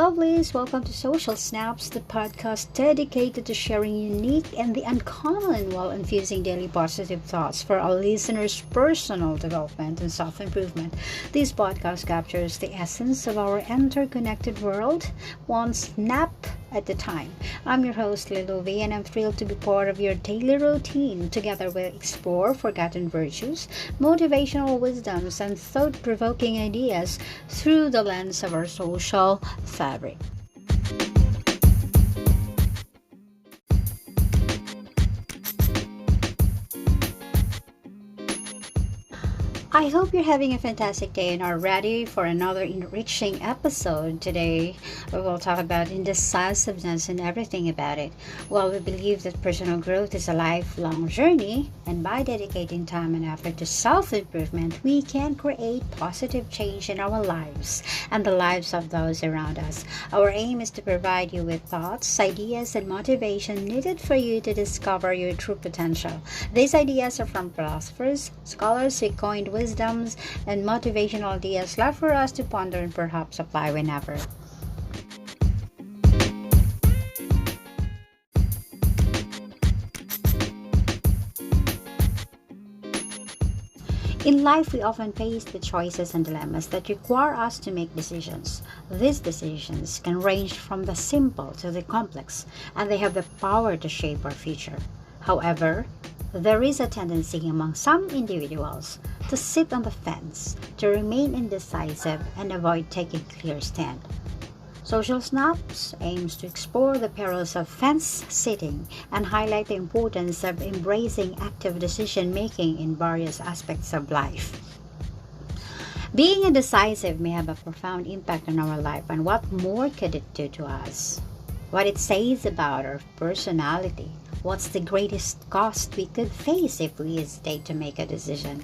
lovelies, welcome to Social Snaps, the podcast dedicated to sharing unique and the uncommon while infusing daily positive thoughts for our listeners' personal development and self-improvement. This podcast captures the essence of our interconnected world, one snap at a time. I'm your host, Lilo V, and I'm thrilled to be part of your daily routine. Together we'll explore forgotten virtues, motivational wisdoms, and thought-provoking ideas through the lens of our social fabric. I hope you're having a fantastic day and are ready for another enriching episode. Today, we will talk about indecisiveness and everything about it. Well, we believe that personal growth is a lifelong journey, and by dedicating time and effort to self-improvement, we can create positive change in our lives and the lives of those around us. Our aim is to provide you with thoughts, ideas, and motivation needed for you to discover your true potential. These ideas are from philosophers, scholars who coined wisdoms and motivational ideas left for us to ponder and perhaps apply whenever. In life, we often face the choices and dilemmas that require us to make decisions. These decisions can range from the simple to the complex, and they have the power to shape our future. However, there is a tendency among some individuals to sit on the fence, to remain indecisive, and avoid taking a clear stand. Social Snaps aims to explore the perils of fence sitting and highlight the importance of embracing active decision-making in various aspects of life. Being indecisive may have a profound impact on our life, and what more could it do to us? What it says about our personality? What's the greatest cost we could face if we hesitate to make a decision?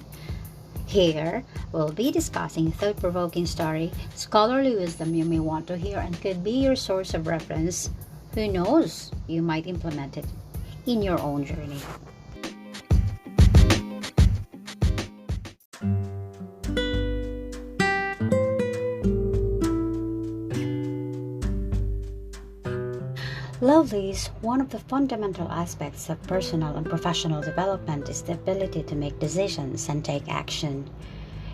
Here, we'll be discussing thought-provoking story, scholarly wisdom you may want to hear and could be your source of reference. Who knows, you might implement it in your own journey. Lovelies, one of the fundamental aspects of personal and professional development is the ability to make decisions and take action.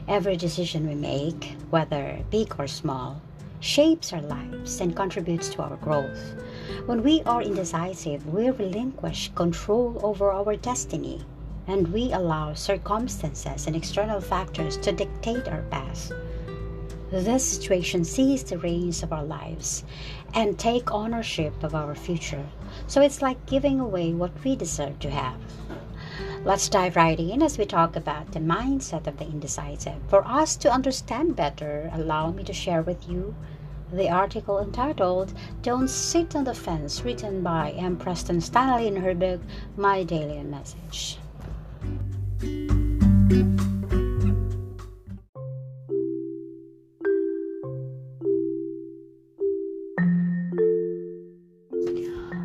Every decision we make, whether big or small, shapes our lives and contributes to our growth. When we are indecisive, we relinquish control over our destiny, and we allow circumstances and external factors to dictate our path. This situation sees the reins of our lives and take ownership of our future. So it's like giving away what we deserve to have. Let's dive right in as we talk about the mindset of the indecisive. For us to understand better, allow me to share with you the article entitled "Don't Sit on the Fence," written by Preston Stanley in her book My Daily Message.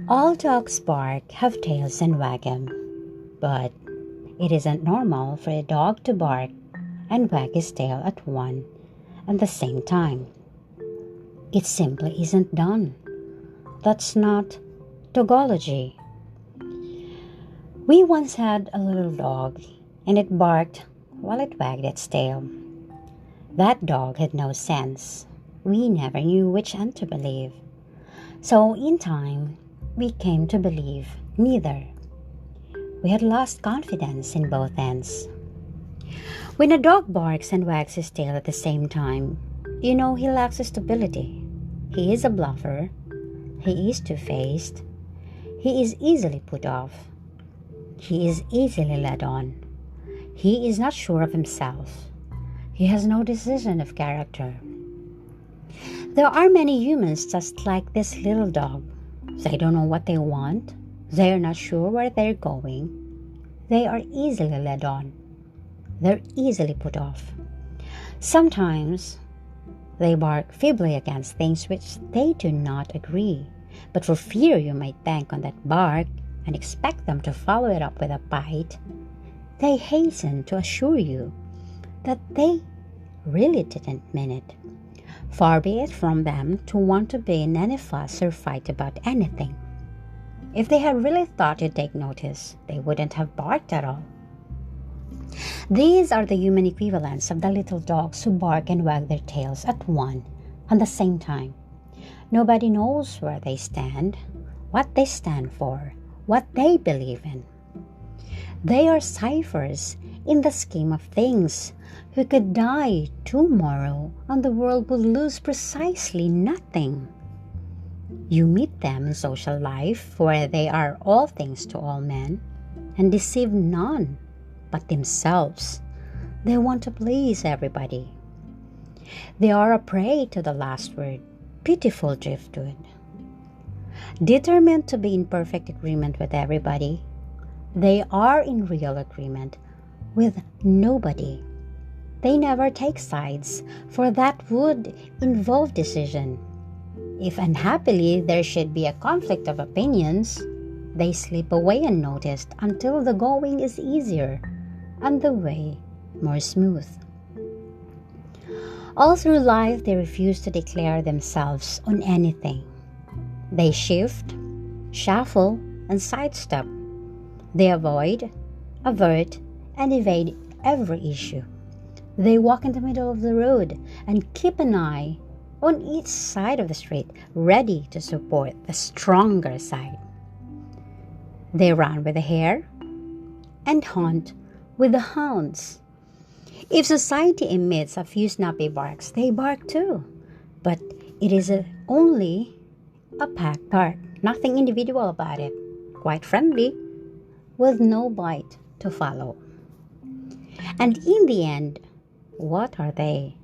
All dogs bark, have tails, and wag 'em, but it isn't normal for a dog to bark and wag his tail at one and the same time. It simply isn't done. That's not dogology. We once had a little dog, and it barked while it wagged its tail. That dog had no sense. We never knew which end to believe. So in time, we came to believe neither. We had lost confidence in both ends. When a dog barks and wags his tail at the same time, you know he lacks stability. He is a bluffer. He is two-faced. He is easily put off. He is easily led on. He is not sure of himself. He has no decision of character. There are many humans just like this little dog. They don't know what they want. They are not sure where they're going. They are easily led on. They're easily put off. Sometimes they bark feebly against things which they do not agree, but for fear you might bank on that bark and expect them to follow it up with a bite, they hasten to assure you that they really didn't mean it. Far be it from them to want to be in any fuss or fight about anything. If they had really thought to take notice, they wouldn't have barked at all. These are the human equivalents of the little dogs who bark and wag their tails at one and the same time. Nobody knows where they stand, what they stand for, what they believe in. They are ciphers in the scheme of things who could die tomorrow and the world would lose precisely nothing. You meet them in social life where they are all things to all men and deceive none but themselves. They want to please everybody. They are a prey to the last word, pitiful driftwood. Determined to be in perfect agreement with everybody, they are in real agreement with nobody. They never take sides, for that would involve decision. If unhappily there should be a conflict of opinions, they slip away unnoticed until the going is easier and the way more smooth. All through life, they refuse to declare themselves on anything. They shift, shuffle, and sidestep. They avoid, avert, and evade every issue. They walk in the middle of the road and keep an eye on each side of the street, ready to support the stronger side. They run with the hare and hunt with the hounds. If society emits a few snappy barks, they bark too. But it is only a pack bark, nothing individual about it, quite friendly, with no bite to follow. And in the end, what are they?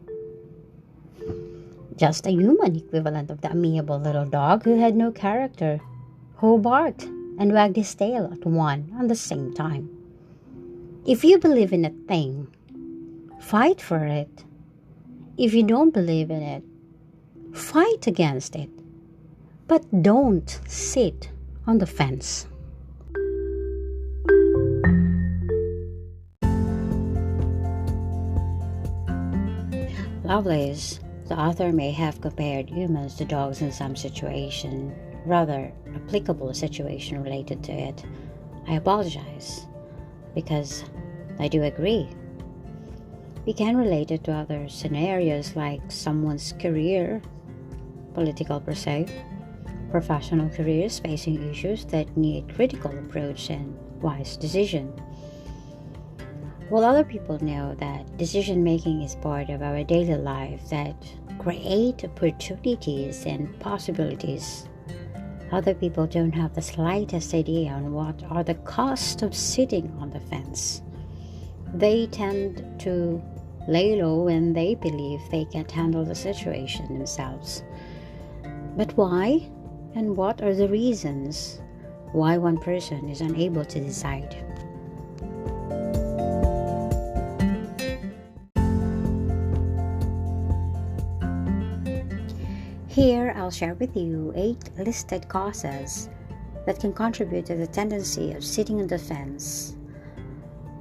Just a human equivalent of the amiable little dog who had no character, who barked and wagged his tail at one and the same time. If you believe in a thing, fight for it. If you don't believe in it, fight against it. But don't sit on the fence. Lovelace, the author may have compared humans to dogs in some situation, rather applicable situation related to it. I apologize, because I do agree. We can relate it to other scenarios like someone's career, political per se, professional careers facing issues that need critical approach and wise decision. While other people know that decision making is part of our daily life that create opportunities and possibilities, other people don't have the slightest idea on what are the costs of sitting on the fence. They tend to lay low when they believe they can't handle the situation themselves. But why and what are the reasons why one person is unable to decide? Here, I'll share with you 8 listed causes that can contribute to the tendency of sitting on the fence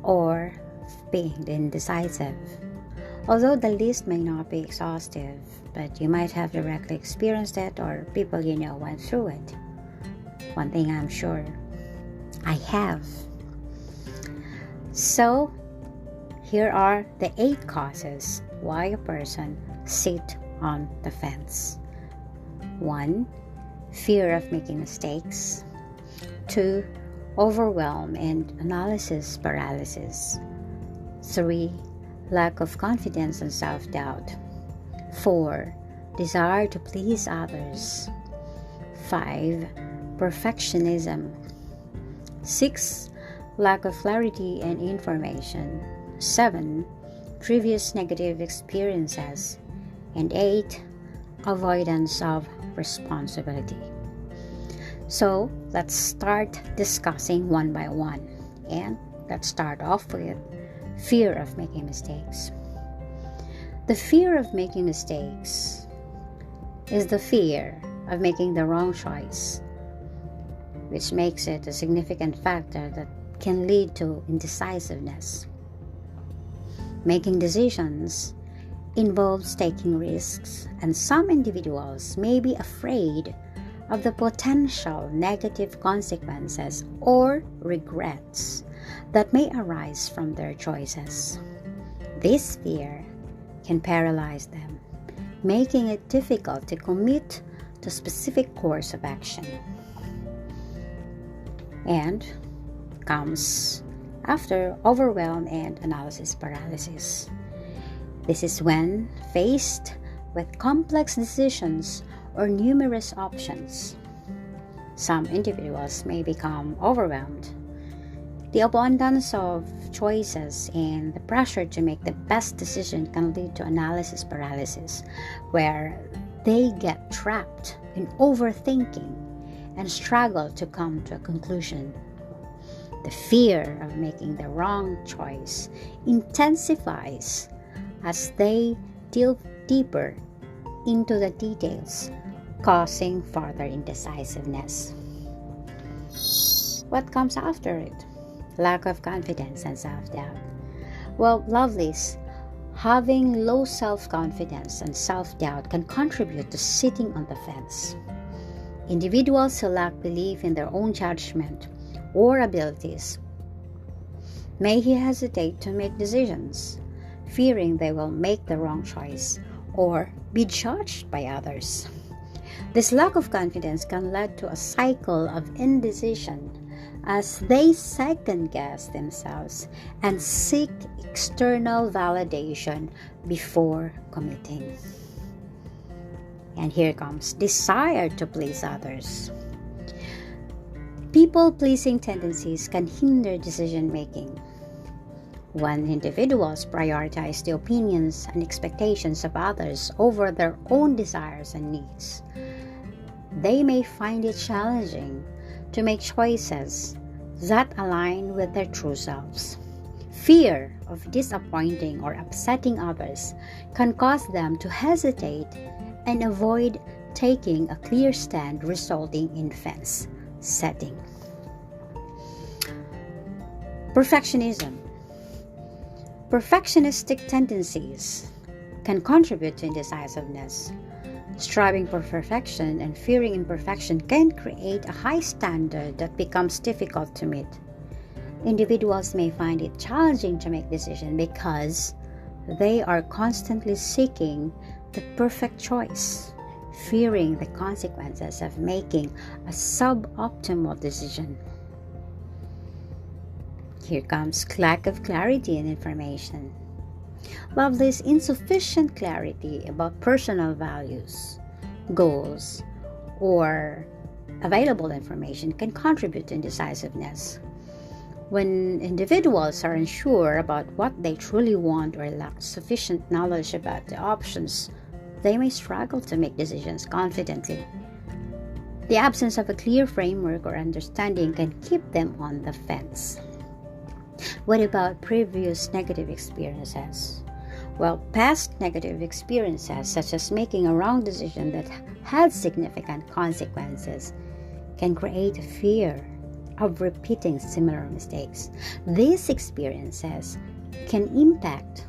or being indecisive. Although the list may not be exhaustive, but you might have directly experienced it or people you know went through it. One thing I'm sure, I have. So, here are the 8 causes why a person sits on the fence. 1. Fear of making mistakes. 2. Overwhelm and analysis paralysis. 3. Lack of confidence and self-doubt. 4. Desire to please others. 5. Perfectionism. 6. Lack of clarity and information. 7. Previous negative experiences. And 8. Avoidance of responsibility. So, let's start discussing one by one. And let's start off with fear of making mistakes. The fear of making mistakes is the fear of making the wrong choice, which makes it a significant factor that can lead to indecisiveness. Making decisions involves taking risks, and some individuals may be afraid of the potential negative consequences or regrets that may arise from their choices. This fear can paralyze them, making it difficult to commit to a specific course of action. And comes after overwhelm and analysis paralysis. This is when faced with complex decisions or numerous options, some individuals may become overwhelmed. The abundance of choices and the pressure to make the best decision can lead to analysis paralysis, where they get trapped in overthinking and struggle to come to a conclusion. The fear of making the wrong choice intensifies as they delve deeper into the details, causing further indecisiveness. What comes after it? Lack of confidence and self-doubt. Well, lovelies, having low self-confidence and self-doubt can contribute to sitting on the fence. Individuals who lack belief in their own judgment or abilities may hesitate to make decisions, fearing they will make the wrong choice or be judged by others. This lack of confidence can lead to a cycle of indecision as they second-guess themselves and seek external validation before committing. And here comes desire to please others. People-pleasing tendencies can hinder decision-making. When individuals prioritize the opinions and expectations of others over their own desires and needs, they may find it challenging to make choices that align with their true selves. Fear of disappointing or upsetting others can cause them to hesitate and avoid taking a clear stand, resulting in fence setting. Perfectionism. Perfectionistic tendencies can contribute to indecisiveness. Striving for perfection and fearing imperfection can create a high standard that becomes difficult to meet. Individuals may find it challenging to make decisions because they are constantly seeking the perfect choice, fearing the consequences of making a suboptimal decision. Here comes lack of clarity and information. Lovely's insufficient clarity about personal values, goals, or available information can contribute to indecisiveness. When individuals are unsure about what they truly want or lack sufficient knowledge about the options, they may struggle to make decisions confidently. The absence of a clear framework or understanding can keep them on the fence. What about previous negative experiences? Well, past negative experiences, such as making a wrong decision that had significant consequences, can create a fear of repeating similar mistakes. These experiences can impact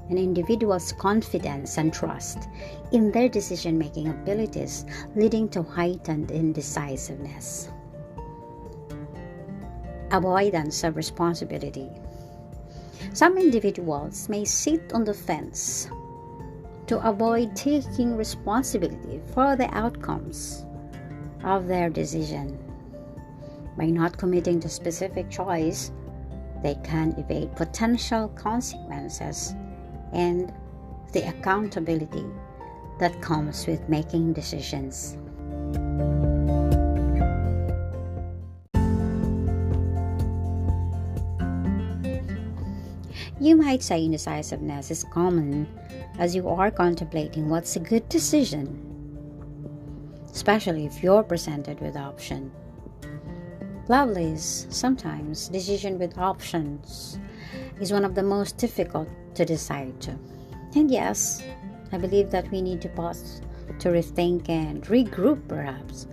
an individual's confidence and trust in their decision-making abilities, leading to heightened indecisiveness. Avoidance of responsibility. Some individuals may sit on the fence to avoid taking responsibility for the outcomes of their decision. By not committing to specific choice, they can evade potential consequences and the accountability that comes with making decisions. You might say indecisiveness is common as you are contemplating what's a good decision, especially if you're presented with option. Lovelies, sometimes decision with options is one of the most difficult to decide to. And yes, I believe that we need to pause to rethink and regroup perhaps.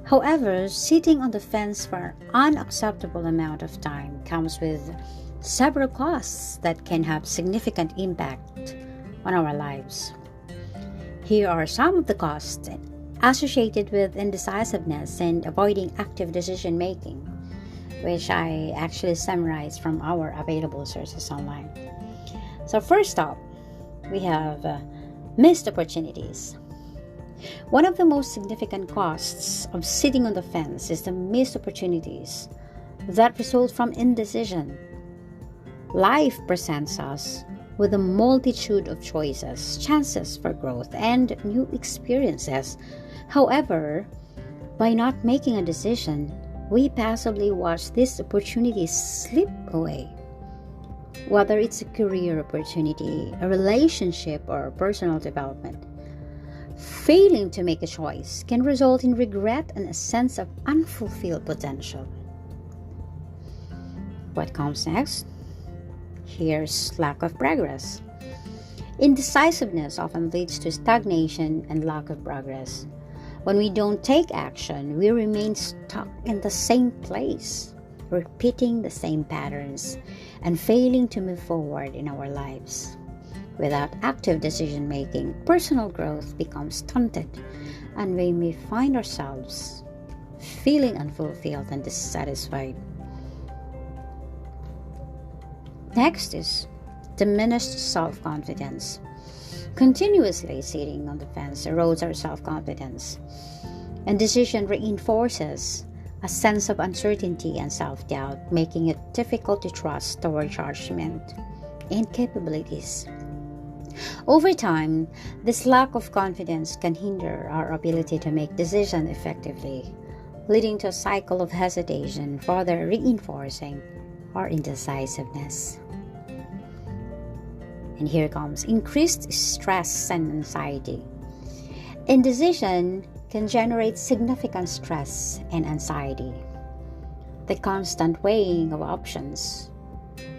However, sitting on the fence for an unacceptable amount of time comes with several costs that can have significant impact on our lives. Here are some of the costs associated with indecisiveness and avoiding active decision making, which I actually summarized from our available sources online. So first up, we have missed opportunities. One of the most significant costs of sitting on the fence is the missed opportunities that result from indecision. Life presents us with a multitude of choices, chances for growth, and new experiences. However, by not making a decision, we passively watch these opportunities slip away. Whether it's a career opportunity, a relationship, or personal development, failing to make a choice can result in regret and a sense of unfulfilled potential. What comes next? Here's lack of progress. Indecisiveness often leads to stagnation and lack of progress. When we don't take action, we remain stuck in the same place, repeating the same patterns and failing to move forward in our lives. Without active decision making, personal growth becomes stunted, and we may find ourselves feeling unfulfilled and dissatisfied. Next is diminished self-confidence. Continuously sitting on the fence erodes our self-confidence. Indecision reinforces a sense of uncertainty and self-doubt, making it difficult to trust our judgment and capabilities. Over time, this lack of confidence can hinder our ability to make decisions effectively, leading to a cycle of hesitation, further reinforcing our indecisiveness. And here comes increased stress and anxiety. Indecision can generate significant stress and anxiety. The constant weighing of options,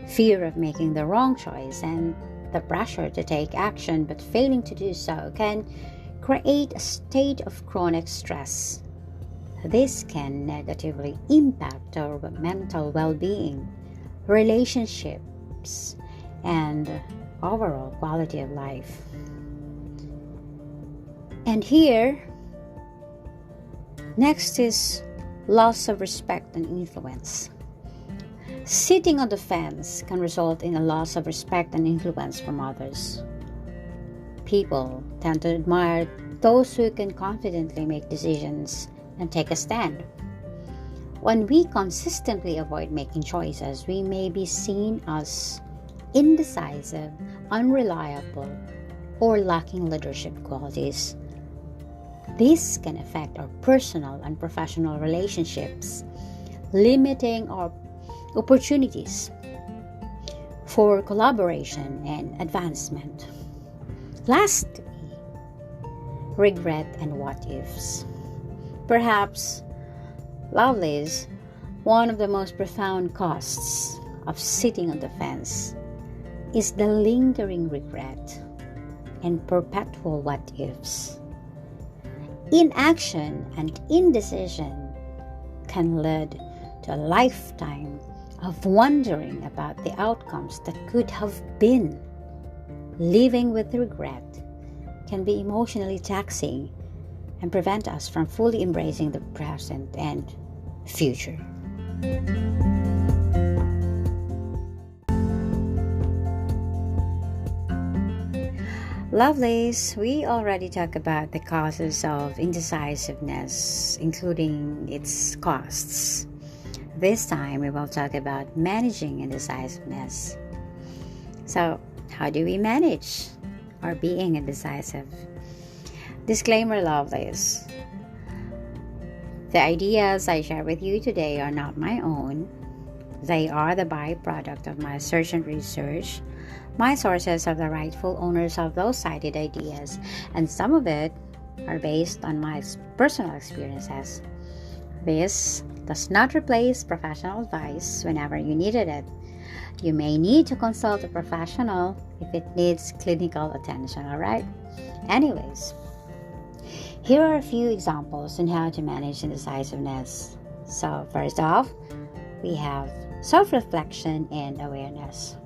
fear of making the wrong choice, and the pressure to take action but failing to do so can create a state of chronic stress. This can negatively impact our mental well-being, relationships, and overall quality of life. And here, next is loss of respect and influence. Sitting on the fence can result in a loss of respect and influence from others. People tend to admire those who can confidently make decisions and take a stand. When we consistently avoid making choices, we may be seen as indecisive, unreliable, or lacking leadership qualities. This can affect our personal and professional relationships, limiting our opportunities for collaboration and advancement. Lastly, regret and what ifs. Perhaps, lovelies, one of the most profound costs of sitting on the fence is the lingering regret and perpetual what ifs. Inaction and indecision can lead to a lifetime of wondering about the outcomes that could have been. Living with regret can be emotionally taxing and prevent us from fully embracing the present and future. Lovelies, we already talked about the causes of indecisiveness, including its costs. This time, we will talk about managing indecisiveness. So, how do we manage our being indecisive? Disclaimer, lovelies. The ideas I share with you today are not my own. They are the byproduct of my search and research. My sources are the rightful owners of those cited ideas, and some of it are based on my personal experiences. This does not replace professional advice whenever you needed it. You may need to consult a professional if it needs clinical attention, alright? Anyways, here are a few examples on how to manage indecisiveness. So, first off, we have self-reflection and awareness.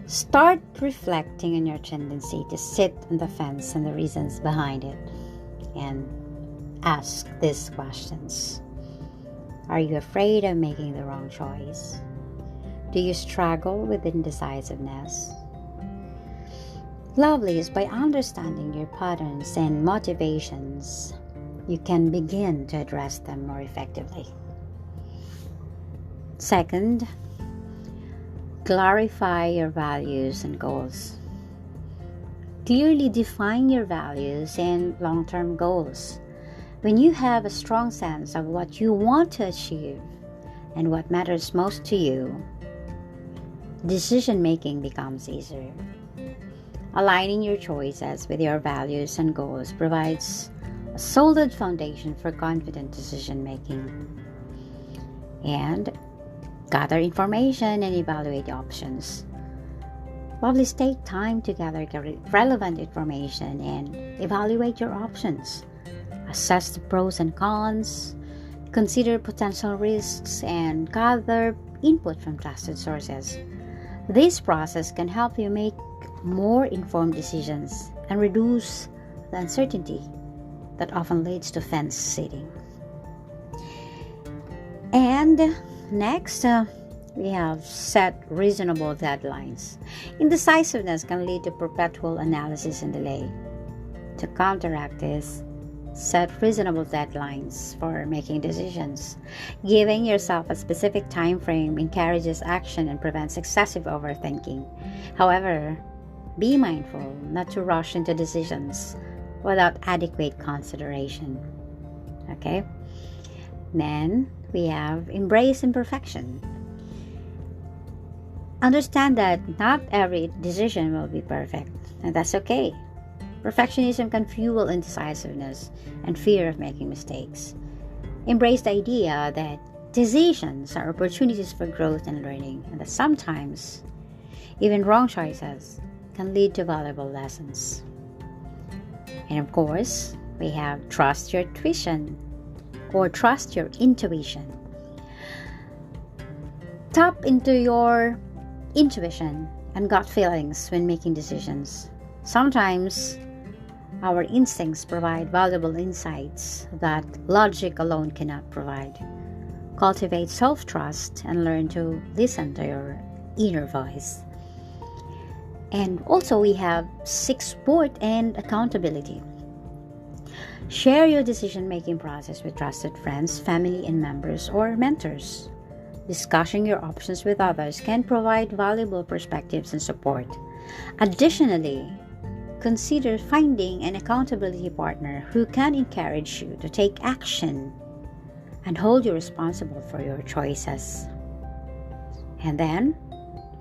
Start reflecting on your tendency to sit on the fence and the reasons behind it, and ask these questions. Are you afraid of making the wrong choice? Do you struggle with indecisiveness? Lovelies, by understanding your patterns and motivations, you can begin to address them more effectively. Second, clarify your values and goals. Clearly define your values and long-term goals. When you have a strong sense of what you want to achieve and what matters most to you, decision-making becomes easier. Aligning your choices with your values and goals provides a solid foundation for confident decision-making. And gather information and evaluate options. Lovelies, take time to gather relevant information and evaluate your options. Assess the pros and cons, consider potential risks, and gather input from trusted sources. This process can help you make more informed decisions and reduce the uncertainty that often leads to fence sitting. And next, we have set reasonable deadlines. Indecisiveness can lead to perpetual analysis and delay. To counteract this, set reasonable deadlines for making decisions. Giving yourself a specific time frame encourages action and prevents excessive overthinking. However, be mindful not to rush into decisions without adequate consideration. Okay? Then we have embrace imperfection. Understand that not every decision will be perfect, and that's okay. Perfectionism can fuel indecisiveness and fear of making mistakes. Embrace the idea that decisions are opportunities for growth and learning, and that sometimes even wrong choices can lead to valuable lessons. And of course, we have trust your intuition or trust your intuition. Tap into your intuition and gut feelings when making decisions. Sometimes our instincts provide valuable insights that logic alone cannot provide. Cultivate self-trust and learn to listen to your inner voice. And also we have seek support and accountability. Share your decision-making process with trusted friends, family and members, or mentors. Discussing your options with others can provide valuable perspectives and support. Additionally, consider finding an accountability partner who can encourage you to take action and hold you responsible for your choices. And then,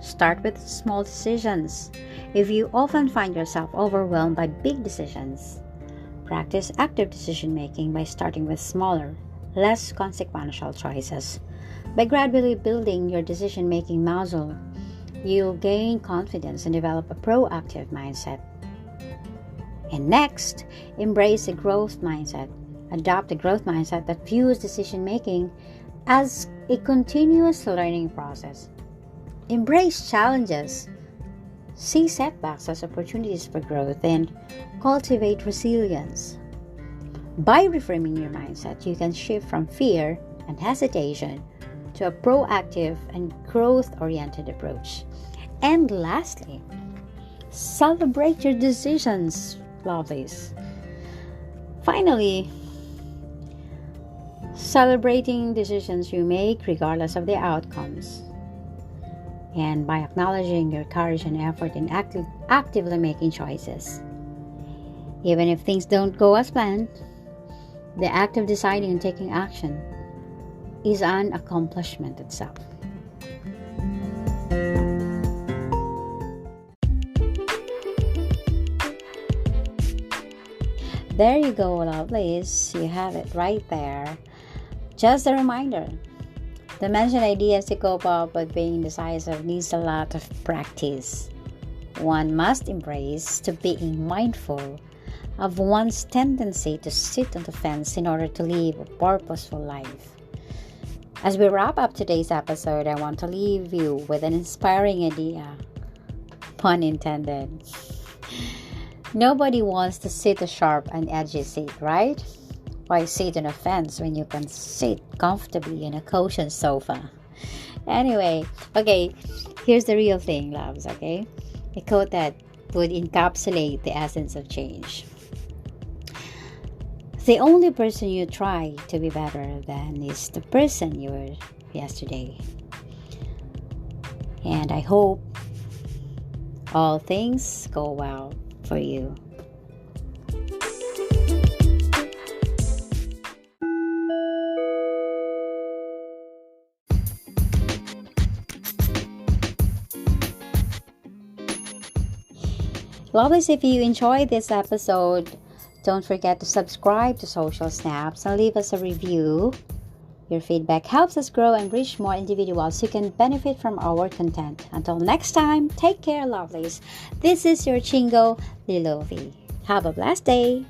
start with small decisions. If you often find yourself overwhelmed by big decisions, practice active decision-making by starting with smaller, less consequential choices. By gradually building your decision-making muscle, you'll gain confidence and develop a proactive mindset. And next, embrace a growth mindset. Adopt a growth mindset that views decision-making as a continuous learning process. Embrace challenges. See setbacks as opportunities for growth and cultivate resilience. By reframing your mindset, you can shift from fear and hesitation to a proactive and growth-oriented approach. And lastly, celebrate your decisions, lovelies. Finally, celebrating decisions you make regardless of the outcomes. And by acknowledging your courage and effort in actively making choices. Even if things don't go as planned, the act of deciding and taking action is an accomplishment itself. There you go, lovelies. You have it right there. Just a reminder, the mentioned ideas to cope up with being indecisive needs a lot of practice. One must embrace to being mindful of one's tendency to sit on the fence in order to live a purposeful life. As we wrap up today's episode, I want to leave you with an inspiring idea. pun intended. Nobody wants to sit a sharp and edgy seat, right? Why sit on a fence when you can sit comfortably in a cushioned sofa? Anyway, okay, here's the real thing, loves, okay? A quote that would encapsulate the essence of change. The only person you try to be better than is the person you were yesterday. And I hope all things go well for you. Lovers, if you enjoyed this episode, don't forget to subscribe to Social Snaps and leave us a review. Your feedback helps us grow and reach more individuals who can benefit from our content. Until next time, take care, lovelies. This is your Chingo Lilovi. Have a blessed day.